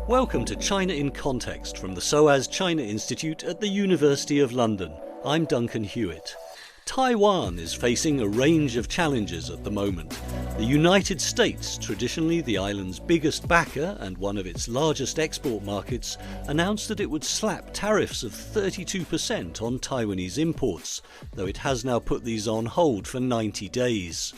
Welcome to China in Context from the SOAS China Institute at the University of London. I'm Duncan Hewitt. Taiwan is facing a range of challenges at the moment. The United States, traditionally the island's biggest backer and one of its largest export markets, announced that it would slap tariffs of 32% on Taiwanese imports, though it has now put these on hold for 90 days.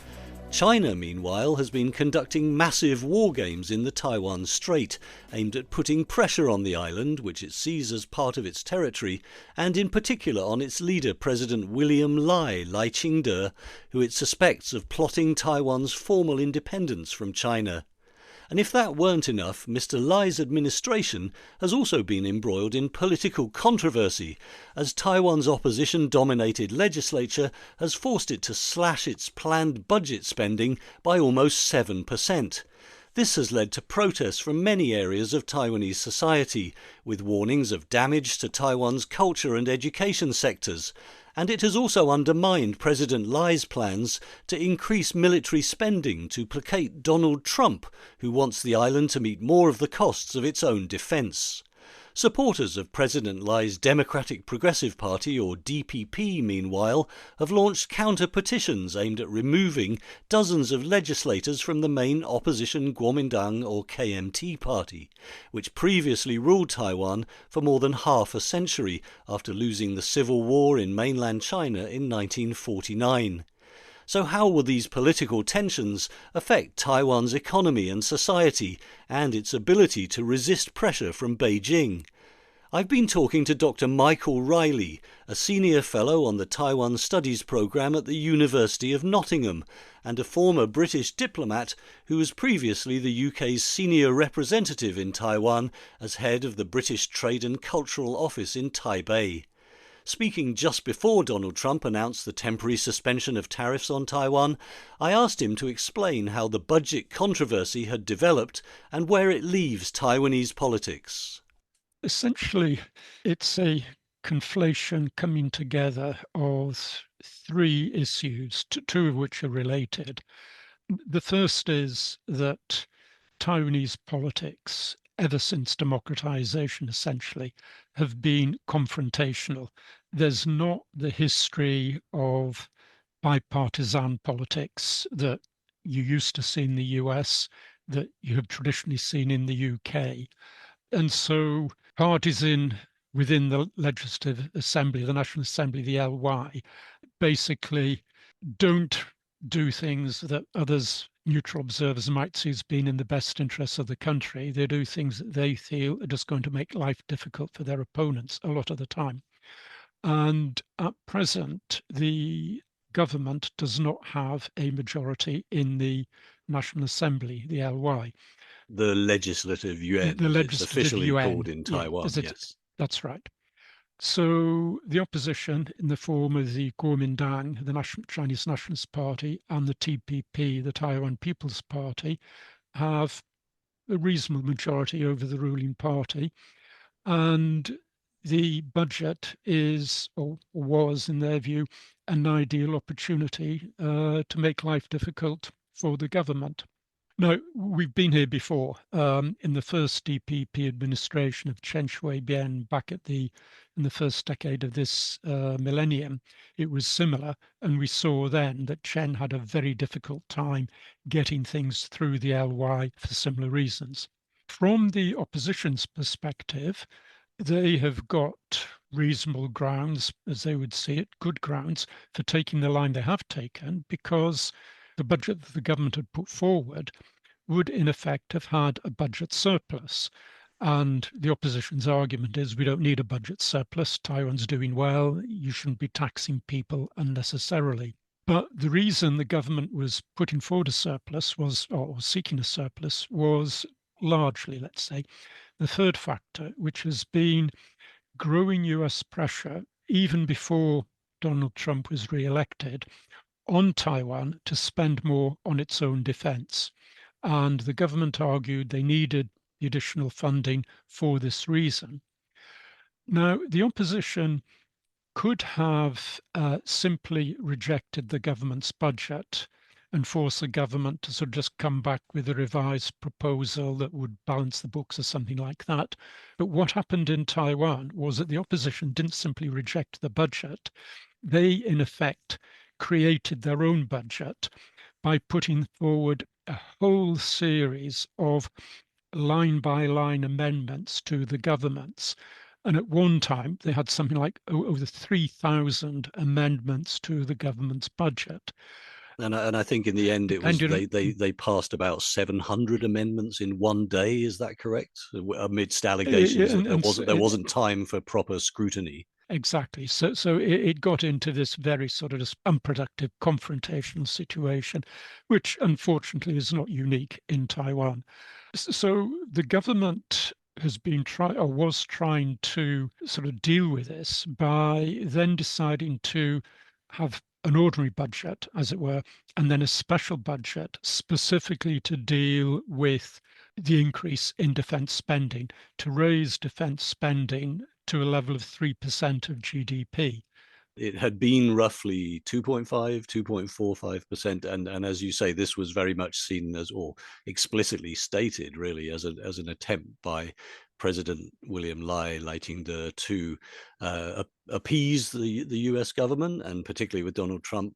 China, meanwhile, has been conducting massive war games in the Taiwan Strait, aimed at putting pressure on the island, which it sees as part of its territory, and in particular on its leader, President William Lai Ching-te, who it suspects of plotting Taiwan's formal independence from China. And if that weren't enough, Mr. Lai's administration has also been embroiled in political controversy, as Taiwan's opposition-dominated legislature has forced it to slash its planned budget spending by almost 7%. This has led to protests from many areas of Taiwanese society, with warnings of damage to Taiwan's culture and education sectors. And it has also undermined President Lai's plans to increase military spending to placate Donald Trump, who wants the island to meet more of the costs of its own defence. Supporters of President Lai's Democratic Progressive Party, or DPP, meanwhile, have launched counter-petitions aimed at removing dozens of legislators from the main opposition Kuomintang, or KMT, party, which previously ruled Taiwan for more than half a century after losing the civil war in mainland China in 1949. So how will these political tensions affect Taiwan's economy and society and its ability to resist pressure from Beijing? I've been talking to Dr. Michael Reilly, a senior fellow on the Taiwan Studies Programme at the University of Nottingham and a former British diplomat who was previously the UK's senior representative in Taiwan as head of the British Trade and Cultural Office in Taipei. Speaking just before Donald Trump announced the temporary suspension of tariffs on Taiwan, I asked him to explain how the budget controversy had developed and where it leaves Taiwanese politics. Essentially, it's a conflation coming together of three issues, two of which are related. The first is that Taiwanese politics, ever since democratization essentially, have been confrontational. There's not the history of bipartisan politics that you used to see in the US, that you have traditionally seen in the UK. And so parties within the Legislative Assembly, the National Assembly, the LY, basically don't do things that others, neutral observers, might see as being in the best interests of the country. They do things that they feel are just going to make life difficult for their opponents a lot of the time. And at present, the government does not have a majority in the National Assembly, the LY. The Legislative Yuan, it's officially called in Taiwan, yes. That's right. So the opposition in the form of the Kuomintang, the Chinese Nationalist Party, and the TPP, the Taiwan People's Party, have a reasonable majority over the ruling party. And the budget is, or was in their view, an ideal opportunity to make life difficult for the government. Now, we've been here before. In the first DPP administration of Chen Shui-bian back in the first decade of this millennium, it was similar, and we saw then that Chen had a very difficult time getting things through the LY for similar reasons. From the opposition's perspective, they have got reasonable grounds, as they would see it, good grounds for taking the line they have taken, because the budget that the government had put forward would in effect have had a budget surplus. And the opposition's argument is we don't need a budget surplus. Taiwan's doing well. You shouldn't be taxing people unnecessarily. But the reason the government was putting forward a surplus or seeking a surplus was largely, let's say, the third factor, which has been growing US pressure even before Donald Trump was re-elected on Taiwan to spend more on its own defense. And the government argued they needed the additional funding for this reason. Now, the opposition could have simply rejected the government's budget and force the government to sort of just come back with a revised proposal that would balance the books or something like that. But what happened in Taiwan was that the opposition didn't simply reject the budget. They, in effect, created their own budget by putting forward a whole series of line-by-line amendments to the government's. And at one time, they had something like over 3,000 amendments to the government's budget. And I think in the end, it was they passed about 700 amendments in one day. Is that correct? Amidst allegations that there wasn't time for proper scrutiny. Exactly. So it got into this very sort of unproductive confrontational situation, which unfortunately is not unique in Taiwan. So the government has been was trying to sort of deal with this by then deciding to have an ordinary budget, as it were, and then a special budget specifically to deal with the increase in defence spending, to raise defence spending to a level of 3% of GDP. It had been roughly 2.5, 2.45%. And as you say, this was very much seen as, or explicitly stated really, as an attempt by President William Lai to appease the US government, and particularly with Donald Trump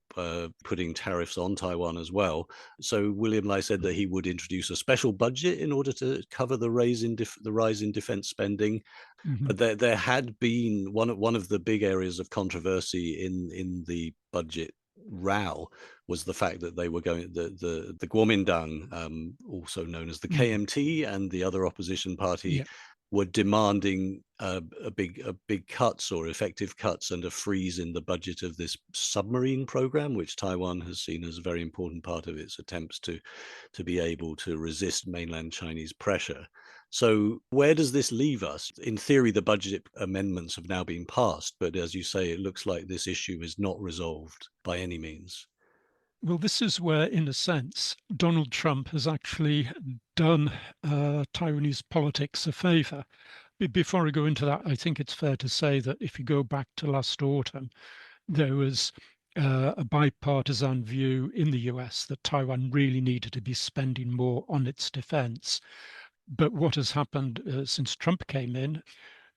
putting tariffs on Taiwan as well. So William Lai said that he would introduce a special budget in order to cover the rise in defense spending. Mm-hmm. But there had been one of the big areas of controversy in the budget row was the fact that they were going the Kuomintang, also known as the KMT, and the other opposition party were demanding big cuts or effective cuts and a freeze in the budget of this submarine program, which Taiwan has seen as a very important part of its attempts to be able to resist mainland Chinese pressure. So where does this leave us? In theory, the budget amendments have now been passed, but as you say, it looks like this issue is not resolved by any means. Well, this is where, in a sense, Donald Trump has actually done Taiwanese politics a favor. Before I go into that, I think it's fair to say that if you go back to last autumn, there was a bipartisan view in the US that Taiwan really needed to be spending more on its defense. But what has happened since Trump came in,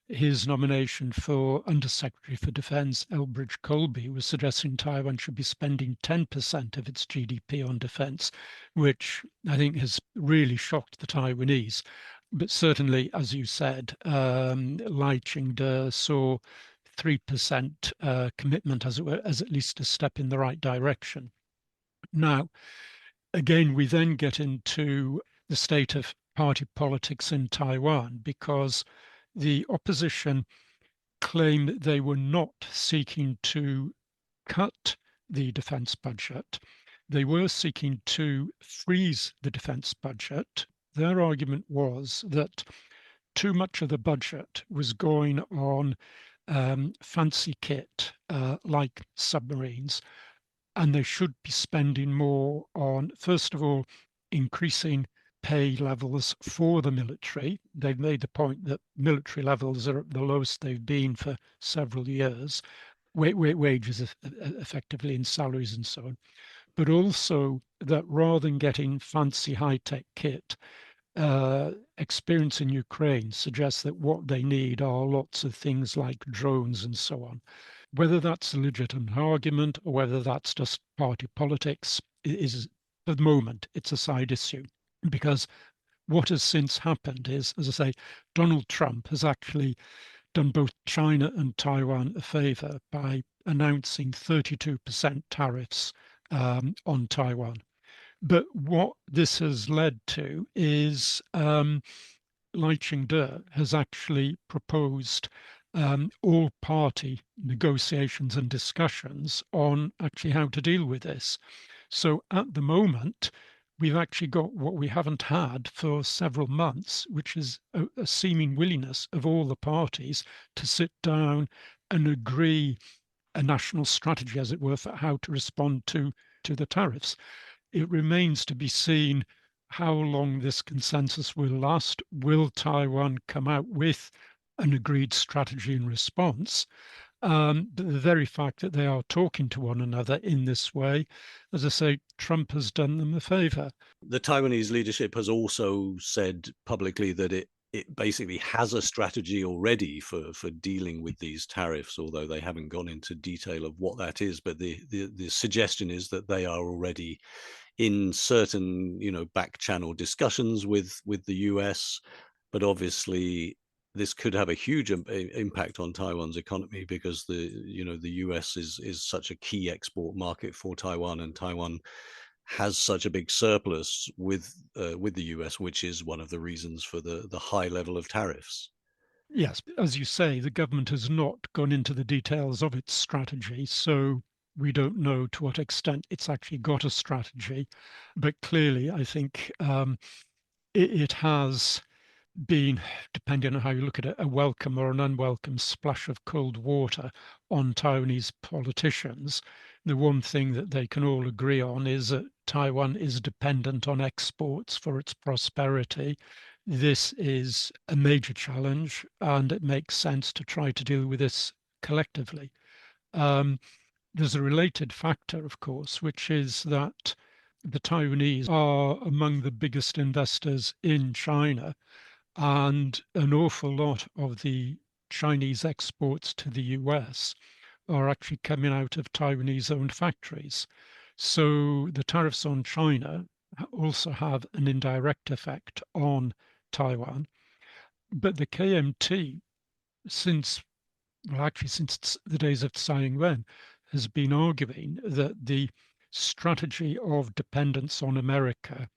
his nomination for Undersecretary for Defense, Elbridge Colby, was suggesting Taiwan should be spending 10% of its GDP on defense, which I think has really shocked the Taiwanese. But certainly, as you said, Lai Ching-te saw 3% commitment, as it were, as at least a step in the right direction. Now, again, we then get into the state of party politics in Taiwan, because the opposition claimed that they were not seeking to cut the defense budget. They were seeking to freeze the defense budget. Their argument was that too much of the budget was going on fancy kit like submarines, and they should be spending more on, first of all, increasing pay levels for the military. They've made the point that military levels are at the lowest they've been for several years, wages effectively in salaries and so on. But also that rather than getting fancy high-tech kit, experience in Ukraine suggests that what they need are lots of things like drones and so on. Whether that's a legitimate argument or whether that's just party politics is, at the moment, it's a side issue. Because what has since happened is, as I say, Donald Trump has actually done both China and Taiwan a favor by announcing 32% tariffs on Taiwan. But what this has led to is Lai Ching-te has actually proposed all-party negotiations and discussions on actually how to deal with this. So at the moment, we've actually got what we haven't had for several months, which is a seeming willingness of all the parties to sit down and agree a national strategy, as it were, for how to respond to the tariffs. It remains to be seen how long this consensus will last. Will Taiwan come out with an agreed strategy in response? But the very fact that they are talking to one another in this way, as I say, Trump has done them a favor. The Taiwanese leadership has also said publicly that it basically has a strategy already for dealing with these tariffs, although they haven't gone into detail of what that is. But the suggestion is that they are already in certain, back channel discussions with the US. But obviously this could have a huge impact on Taiwan's economy, because the US is such a key export market for Taiwan, and Taiwan has such a big surplus with the US, which is one of the reasons for the high level of tariffs. Yes, as you say, the government has not gone into the details of its strategy, so we don't know to what extent it's actually got a strategy. But clearly, I think it has been, depending on how you look at it, a welcome or an unwelcome splash of cold water on Taiwanese politicians. The one thing that they can all agree on is that Taiwan is dependent on exports for its prosperity. This is a major challenge, and it makes sense to try to deal with this collectively. There's a related factor, of course, which is that the Taiwanese are among the biggest investors in China, and an awful lot of the Chinese exports to the US are actually coming out of Taiwanese owned factories. So the tariffs on China also have an indirect effect on Taiwan. But the KMT, since since the days of Tsai Ing-wen, has been arguing that the strategy of dependence on America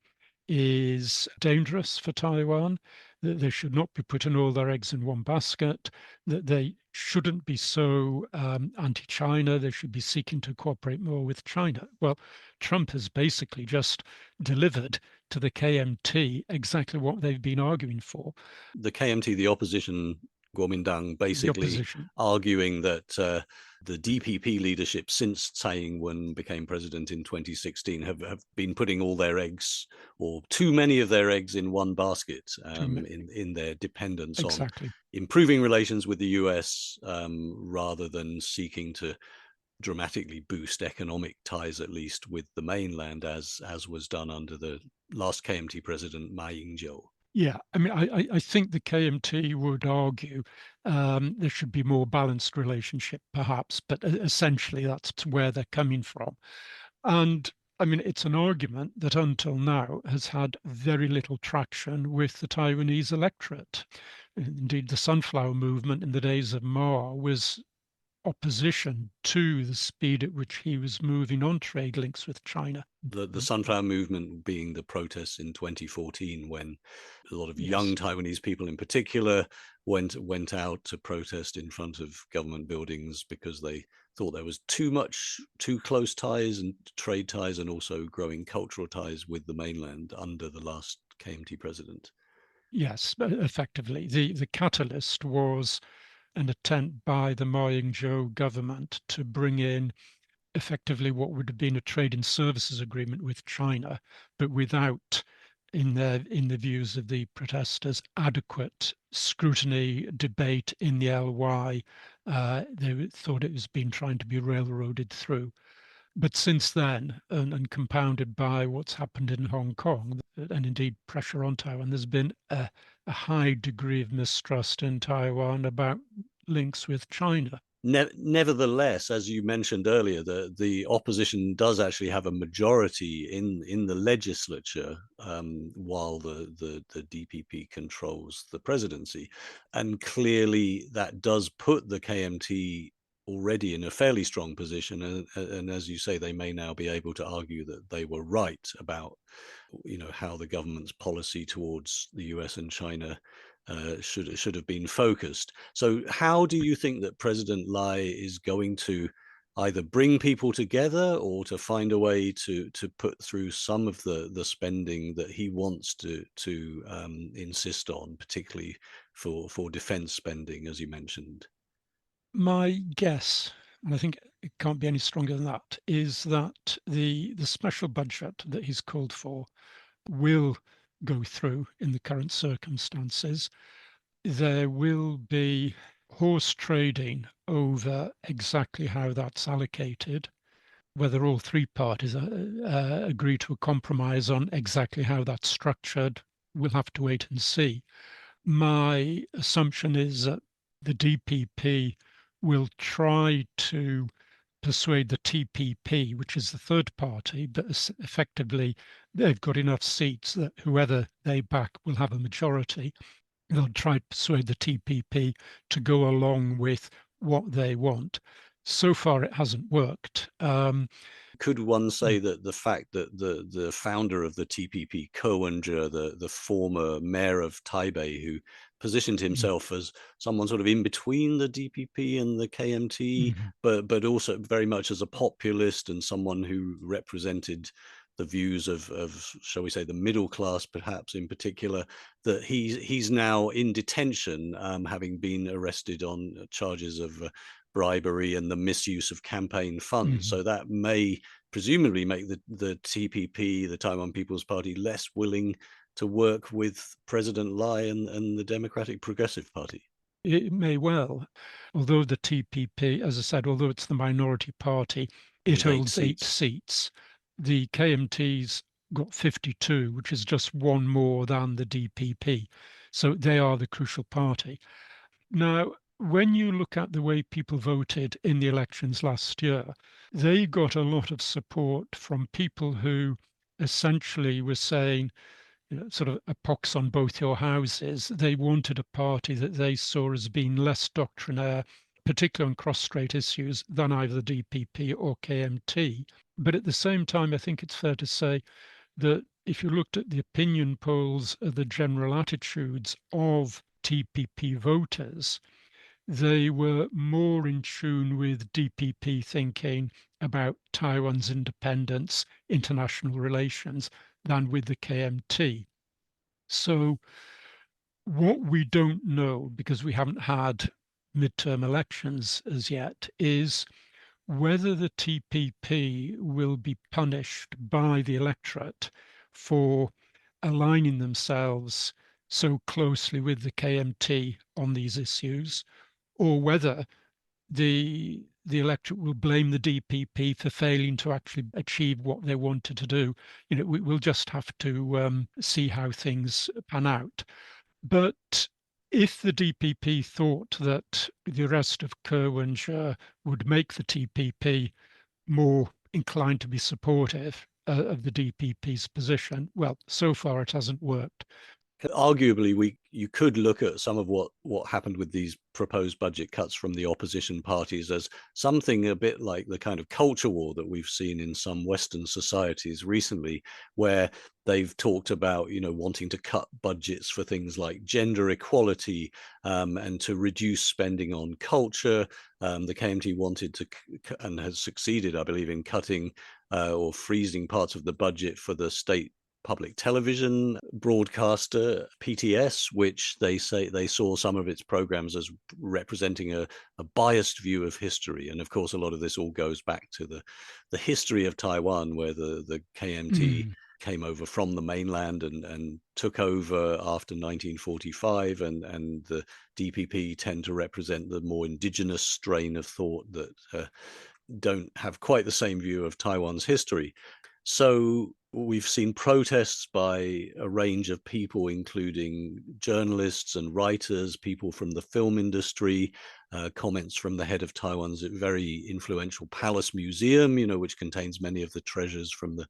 is dangerous for Taiwan, that they should not be putting all their eggs in one basket, that they shouldn't be so anti-China, they should be seeking to cooperate more with China. Well, Trump has basically just delivered to the KMT exactly what they've been arguing for. The KMT, the opposition, Kuomintang, The basically opposition. arguing that the DPP leadership since Tsai Ing-wen became president in 2016 have been putting all their eggs, or too many of their eggs, in one basket, in their dependence on improving relations with the US, rather than seeking to dramatically boost economic ties, at least with the mainland, as was done under the last KMT president, Ma Ying-jeou. Yeah, I mean, I think the KMT would argue there should be more balanced relationship, perhaps, but essentially that's where they're coming from. And I mean, it's an argument that until now has had very little traction with the Taiwanese electorate. Indeed, the Sunflower Movement in the days of Mao was opposition to the speed at which he was moving on trade links with China. The Sunflower Movement being the protests in 2014, when a lot of young Taiwanese people in particular went out to protest in front of government buildings because they thought there was too close ties and trade ties, and also growing cultural ties with the mainland under the last KMT president. Yes, effectively. The catalyst was an attempt by the Ma Ying-jeou government to bring in effectively what would have been a trade and services agreement with China, but without, in the views of the protesters, adequate scrutiny, debate in the LY. They thought it was being trying to be railroaded through. But since then, and compounded by what's happened in Hong Kong, and indeed pressure on Taiwan, there's been a high degree of mistrust in Taiwan about links with China. Nevertheless, as you mentioned earlier, the opposition does actually have a majority in the legislature, while the DPP controls the presidency, and clearly that does put the KMT already in a fairly strong position, and as you say, they may now be able to argue that they were right about how the government's policy towards the US and China should have been focused. So how do you think that President Lai is going to either bring people together, or to find a way to put through some of the spending that he wants to insist on, particularly for defense spending, as you mentioned? My guess, and I think it can't be any stronger than that, is that the special budget that he's called for will go through in the current circumstances. There will be horse trading over exactly how that's allocated. Whether all three parties agree to a compromise on exactly how that's structured, we'll have to wait and see. My assumption is that the DPP will try to persuade the TPP, which is the third party, but effectively they've got enough seats that whoever they back will have a majority. They'll try to persuade the TPP to go along with what they want. So far, it hasn't worked. Could one say that the fact that the founder of the TPP, Ko Wen-je, the former mayor of Taipei, who positioned himself as someone sort of in between the DPP and the KMT, but also very much as a populist and someone who represented the views of shall we say the middle class, perhaps in particular, that he's now in detention, having been arrested on charges of bribery and the misuse of campaign funds. So that may presumably make the TPP, the Taiwan People's Party, less willing to work with President Lai and the Democratic Progressive Party. It may well, although the TPP, as I said, although it's the minority party, it holds 8 seats. The KMT's got 52, which is just one more than the DPP. So they are the crucial party. Now, when you look at the way people voted in the elections last year, they got a lot of support from people who essentially were saying, sort of a pox on both your houses. They wanted a party that they saw as being less doctrinaire, particularly on cross-strait issues, than either the DPP or KMT. But at the same time, I think it's fair to say that if you looked at the opinion polls of the general attitudes of TPP voters, they were more in tune with DPP thinking about Taiwan's independence, international relations, than with the KMT. So what we don't know, because we haven't had midterm elections as yet, is whether the TPP will be punished by the electorate for aligning themselves so closely with the KMT on these issues, or whether the electorate will blame the DPP for failing to actually achieve what they wanted to do. We'll just have to see how things pan out. But if the DPP thought that the arrest of Ko Wen-je would make the TPP more inclined to be supportive of the DPP's position, well, so far it hasn't worked. Arguably, you could look at some of what happened with these proposed budget cuts from the opposition parties as something a bit like the kind of culture war that we've seen in some Western societies recently, where they've talked about wanting to cut budgets for things like gender equality and to reduce spending on culture. The KMT wanted to and has succeeded, I believe, in cutting or freezing parts of the budget for the state public television broadcaster PTS, which they say they saw some of its programs as representing a biased view of history. And of course, a lot of this all goes back to the history of Taiwan, where the KMT came over from the mainland and took over after 1945, and the DPP tend to represent the more indigenous strain of thought that don't have quite the same view of Taiwan's history. So we've seen protests by a range of people, including journalists and writers, people from the film industry, comments from the head of Taiwan's very influential Palace Museum, which contains many of the treasures from the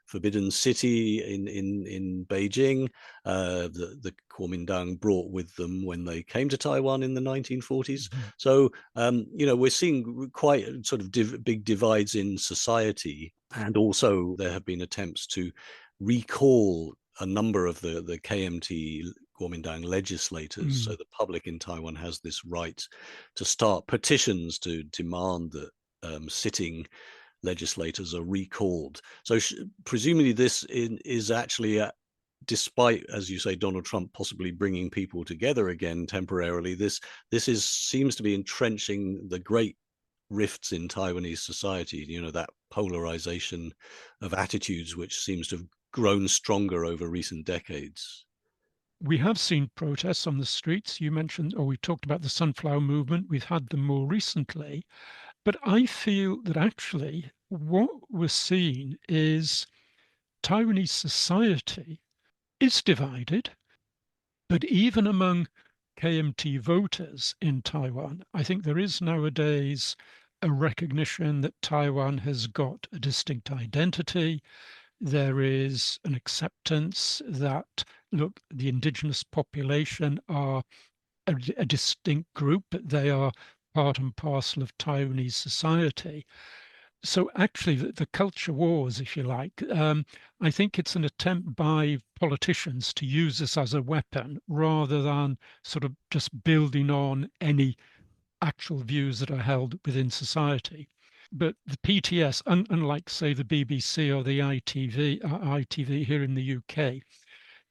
Forbidden City in Beijing, the Kuomintang brought with them when they came to Taiwan in the 1940s. So, we're seeing quite sort of big divides in society. And also there have been attempts to recall a number of the KMT Kuomintang legislators. So the public in Taiwan has this right to start petitions to demand that sitting legislators are recalled. So presumably this is actually, despite, as you say, Donald Trump possibly bringing people together again temporarily, this seems to be entrenching the great rifts in Taiwanese society, that polarization of attitudes which seems to have grown stronger over recent decades. We have seen protests on the streets. You mentioned, or we talked about the Sunflower Movement. We've had them more recently. But I feel that actually what we're seeing is Taiwanese society is divided, but even among KMT voters in Taiwan, I think there is nowadays a recognition that Taiwan has got a distinct identity. There is an acceptance that, look, the indigenous population are a distinct group, but they are part and parcel of Taiwanese society. So actually, the culture wars, if you like, I think it's an attempt by politicians to use this as a weapon rather than sort of just building on any actual views that are held within society. But the PTS, unlike, say, the BBC or the ITV here in the UK,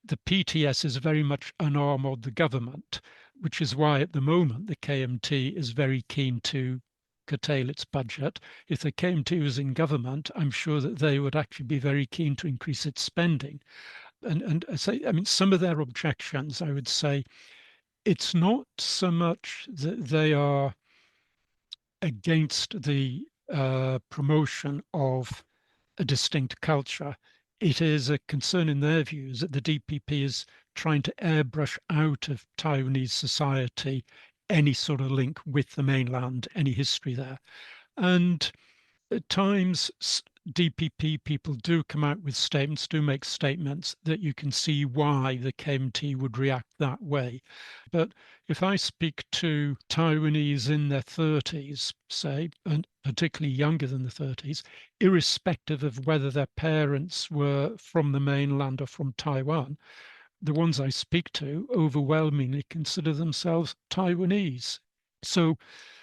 the PTS is very much an arm of the government, which is why at the moment the KMT is very keen to curtail its budget. If the KMT was in government, I'm sure that they would actually be very keen to increase its spending. And I mean, some of their objections, I would say, it's not so much that they are against the promotion of a distinct culture. It is a concern in their views that the DPP is trying to airbrush out of Taiwanese society any sort of link with the mainland, any history there. And at times, DPP people do come out with statements, do make statements that you can see why the KMT would react that way. But if I speak to Taiwanese in their 30s, say, and particularly younger than the 30s, irrespective of whether their parents were from the mainland or from Taiwan, the ones I speak to overwhelmingly consider themselves Taiwanese. So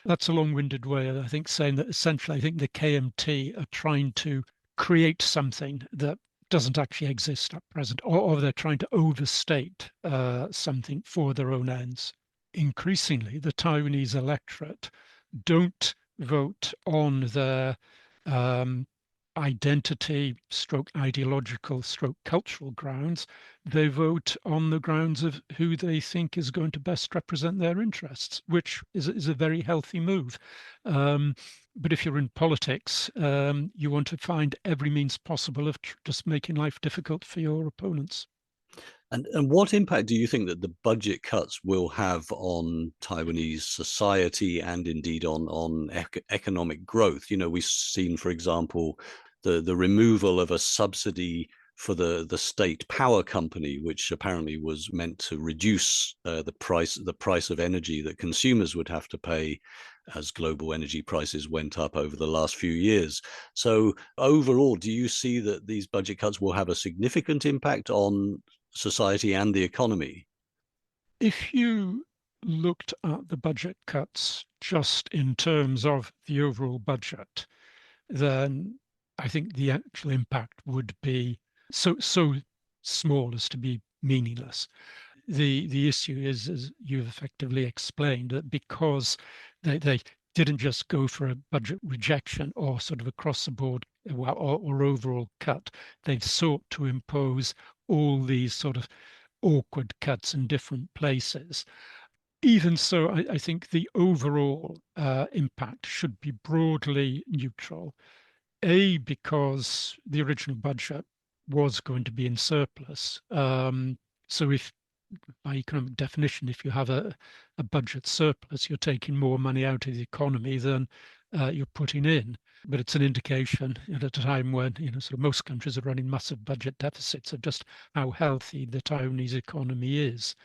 that's a long-winded way of, I think, saying that essentially I think the KMT are trying to create something that doesn't actually exist at present, or they're trying to overstate something for their own ends. Increasingly, the Taiwanese electorate don't vote on their identity stroke ideological stroke cultural grounds. They vote on the grounds of who they think is going to best represent their interests, which is a very healthy move. But if you're in politics, you want to find every means possible of just making life difficult for your opponents. And what impact do you think that the budget cuts will have on Taiwanese society and indeed on economic growth? You know, we've seen, for example, the removal of a subsidy for the state power company, which apparently was meant to reduce the price of energy that consumers would have to pay as global energy prices went up over the last few years. So overall, do you see that these budget cuts will have a significant impact on society and the economy? If you looked at the budget cuts just in terms of the overall budget, then I think the actual impact would be so small as to be meaningless. The issue is, as you've effectively explained, that because they didn't just go for a budget rejection or sort of across the board or overall cut, they've sought to impose all these sort of awkward cuts in different places. Even so, I think the overall impact should be broadly neutral. A, because the original budget was going to be in surplus. So if, by economic definition, if you have a budget surplus, you're taking more money out of the economy than you're putting in. But it's an indication at a time when sort of most countries are running massive budget deficits of just how healthy the Taiwanese economy is.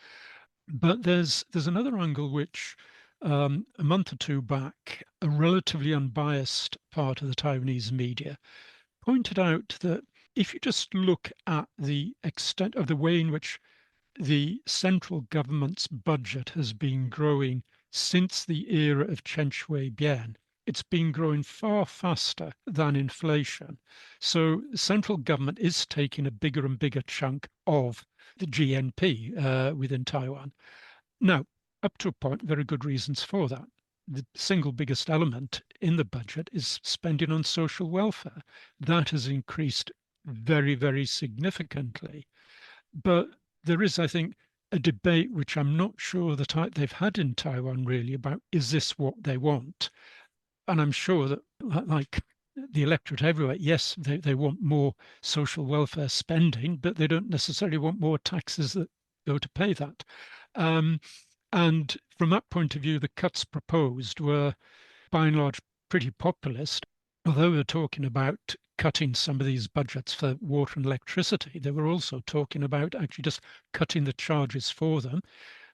But there's another angle which a month or two back, a relatively unbiased part of the Taiwanese media pointed out that if you just look at the extent of the way in which the central government's budget has been growing since the era of Chen Shui-bian, it's been growing far faster than inflation. So the central government is taking a bigger and bigger chunk of the GNP within Taiwan. Now, up to a point, there are good reasons for that. The single biggest element in the budget is spending on social welfare. That has increased very, very significantly. But there is, I think, a debate which I'm not sure that they've had in Taiwan really about, is this what they want? And I'm sure that, like the electorate everywhere, yes, they want more social welfare spending, but they don't necessarily want more taxes that go to pay that. And from that point of view, the cuts proposed were by and large pretty populist. Although we're talking about cutting some of these budgets for water and electricity, they were also talking about actually just cutting the charges for them.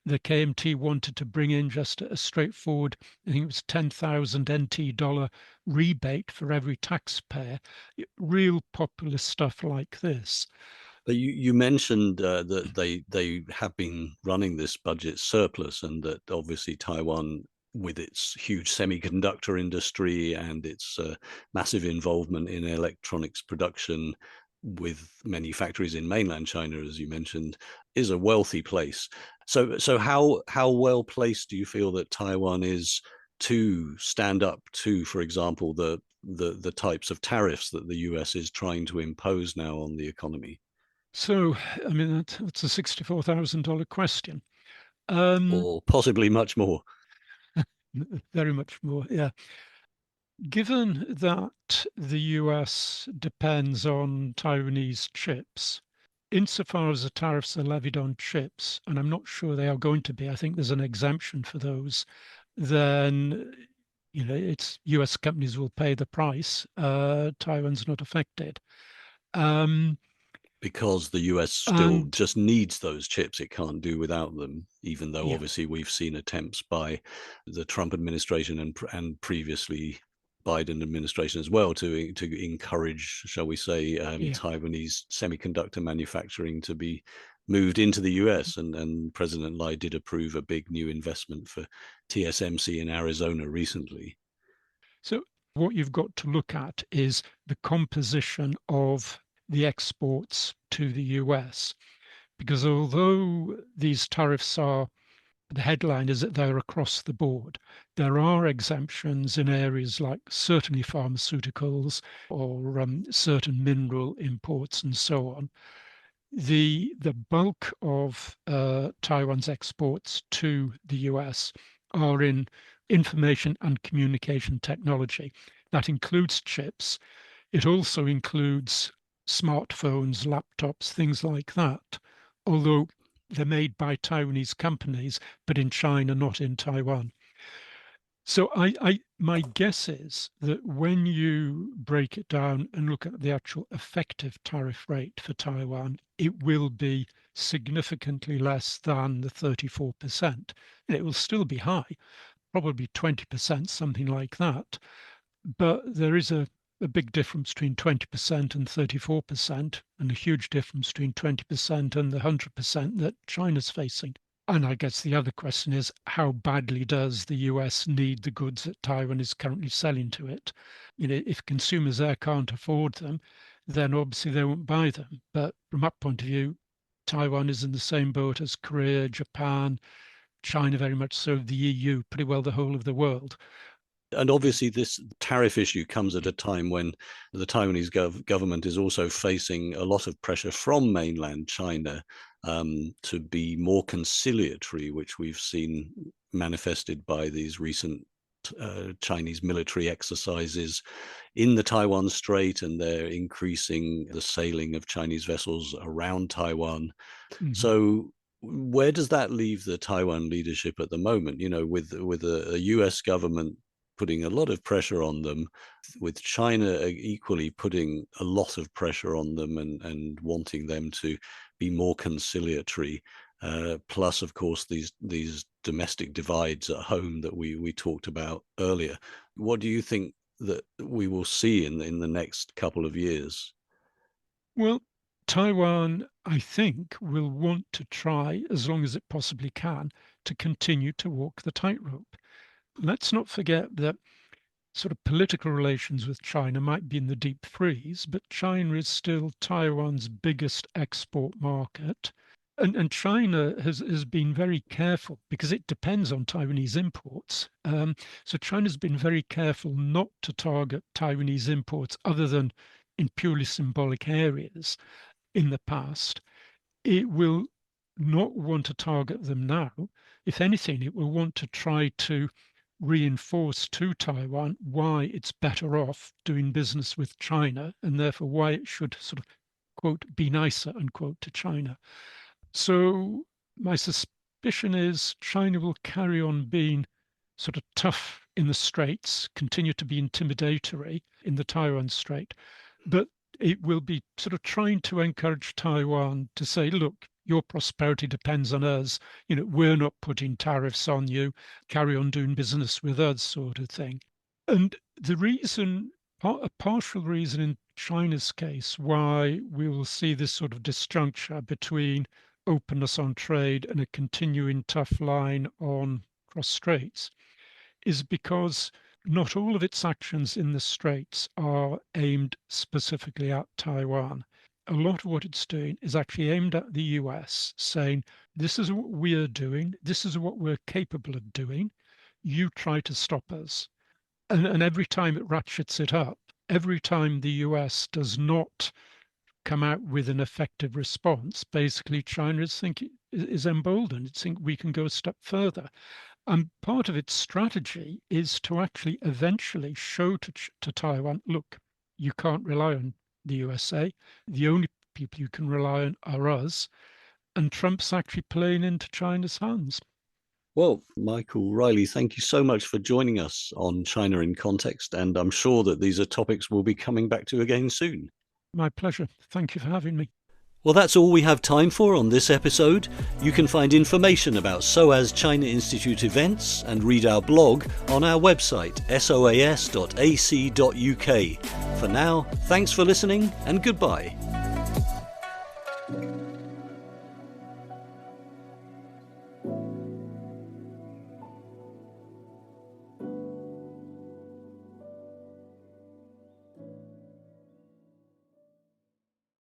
The KMT wanted to bring in just a straightforward, I think it was 10,000 NT dollar rebate for every taxpayer, real populist stuff like this. You mentioned that they have been running this budget surplus, and that obviously Taiwan, with its huge semiconductor industry and its massive involvement in electronics production, with many factories in mainland China, as you mentioned, is a wealthy place. So how well placed do you feel that Taiwan is to stand up to, for example, the types of tariffs that the US is trying to impose now on the economy? So, I mean, that's a $64,000 question. Or possibly much more. Very much more, yeah. Given that the US depends on Taiwanese chips, insofar as the tariffs are levied on chips, and I'm not sure they are going to be, I think there's an exemption for those, then it's US companies will pay the price. Taiwan's not affected. Because the US still And just needs those chips. It can't do without them, even though yeah, obviously we've seen attempts by the Trump administration and previously Biden administration as well to encourage, shall we say, yeah. Taiwanese semiconductor manufacturing to be moved into the US. And President Lai did approve a big new investment for TSMC in Arizona recently. So what you've got to look at is the composition of the exports to the US. Because although these tariffs are, the headline is that they're across the board, there are exemptions in areas like certainly pharmaceuticals or certain mineral imports and so on. The bulk of Taiwan's exports to the US are in information and communication technology. That includes chips. It also includes smartphones, laptops, things like that, although they're made by Taiwanese companies, but in China, not in Taiwan. So my guess is that when you break it down and look at the actual effective tariff rate for Taiwan, it will be significantly less than the 34%. And it will still be high, probably 20%, something like that. But there is a big difference between 20% and 34%, and a huge difference between 20% and the 100% that China's facing. And I guess the other question is, how badly does the US need the goods that Taiwan is currently selling to it? If consumers there can't afford them, then obviously they won't buy them. But from that point of view, Taiwan is in the same boat as Korea, Japan, China, very much so, the EU, pretty well the whole of the world. And obviously, this tariff issue comes at a time when the Taiwanese government is also facing a lot of pressure from mainland China to be more conciliatory, which we've seen manifested by these recent Chinese military exercises in the Taiwan Strait, and they're increasing the sailing of Chinese vessels around Taiwan. Mm-hmm. So where does that leave the Taiwan leadership at the moment? With a US government putting a lot of pressure on them, with China equally putting a lot of pressure on them and wanting them to be more conciliatory. Plus, of course, these domestic divides at home that we talked about earlier. What do you think that we will see in the next couple of years? Well, Taiwan, I think, will want to try, as long as it possibly can, to continue to walk the tightrope. Let's not forget that sort of political relations with China might be in the deep freeze, but China is still Taiwan's biggest export market. And China has been very careful because it depends on Taiwanese imports. So China's been very careful not to target Taiwanese imports other than in purely symbolic areas in the past. It will not want to target them now. If anything, it will want to try to reinforce to Taiwan why it's better off doing business with China, and therefore why it should sort of, quote, be nicer, unquote, to China. So my suspicion is China will carry on being sort of tough in the Straits, continue to be intimidatory in the Taiwan Strait, but it will be sort of trying to encourage Taiwan to say, look, your prosperity depends on us. We're not putting tariffs on you. Carry on doing business with us, sort of thing. And the reason, a partial reason in China's case, why we will see this sort of disjuncture between openness on trade and a continuing tough line on cross straits, is because not all of its actions in the Straits are aimed specifically at Taiwan. A lot of what it's doing is actually aimed at the US, saying, this is what we're doing, this is what we're capable of doing, you try to stop us. And every time it ratchets it up, every time the US does not come out with an effective response, basically China is emboldened. It's think we can go a step further. And part of its strategy is to actually eventually show to Taiwan, look, you can't rely on the USA. The only people you can rely on are us. And Trump's actually playing into China's hands. Well, Michael Reilly, thank you so much for joining us on China in Context. And I'm sure that these are topics we'll be coming back to again soon. My pleasure. Thank you for having me. Well, that's all we have time for on this episode. You can find information about SOAS China Institute events and read our blog on our website, soas.ac.uk. For now, thanks for listening and goodbye.